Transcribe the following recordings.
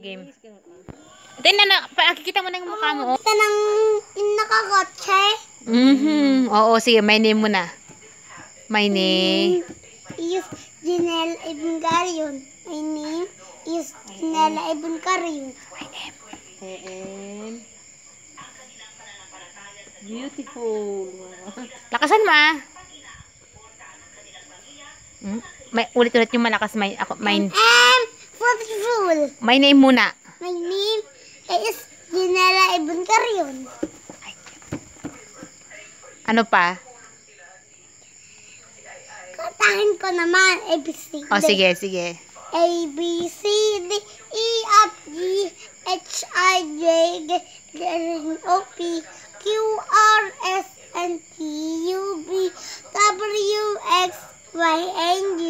Game. Tingnan na, pakikita mo na yung mukha mo. Oh. Ito ng nakakotse. Oo, sige, my name mo na. My name. Is Janelle Ibn-Garion. My name is Janelle Ibn-Garion. My name. Beautiful. Lakasan mo ah. May ulit-ulit yung malakas my Beautiful. My name muna. My name is Janelle Ibn-Garion. Ano pa? Kantahin ko naman. ABC. Oh, sige, sige. A, B, C, D, E, F, G, H, I, J, K, L, M, O, P, Q, R, S, N, T, U, V, W, X, Y, and Z.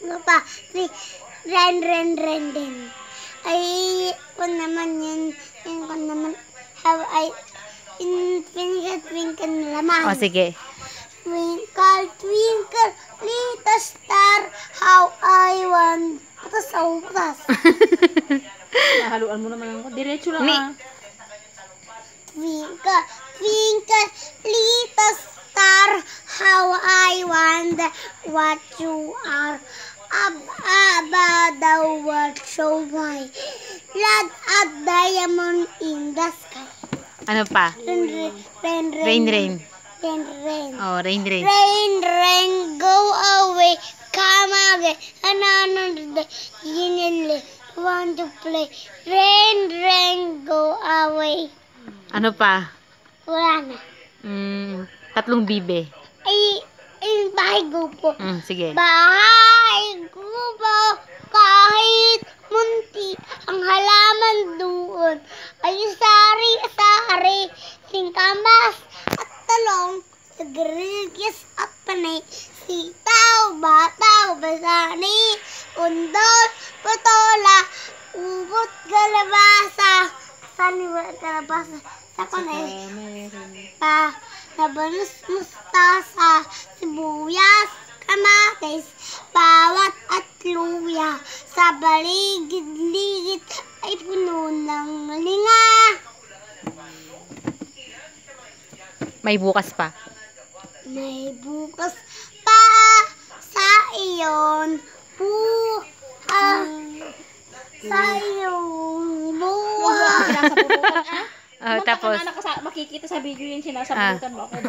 Ano pa? Ren. Ay, ko naman yun. Yun ko naman. Have I, twinkle naman. Oh, sige. Twinkle, twinkle, little star, how I want. Putas. Haluan mo naman ako. Diretso lang ah. Twinkle, twinkle, little star, how I wonder what you are. Above the world so wide, like a diamond in the sky. Ano pa? Rain. Rain. Oh, rain. Rain, go away, come again, another day, you want to play. Rain, go away. Ano pa? Wala na. Tatlong bibe. Ay, bahay ko po. Sige. Bahay ko po, kahit munti, ang halaman doon. Ay, sari, singkamas at talong, sigarilyas at panay, sitaw, bataw, basani, undol, patola, ubot, galabasa, kalabasa, sa panay, nabanus, mustasa, sibuyas, kamatis, bawat at luya, sa baligid-ligid ay puno ng malinga. May bukas pa. May bukas pa sa iyon, sa iyong buhay. Sinasabunutan ah. Tapos, Makikita sa video yung sinasabunutan mo ako.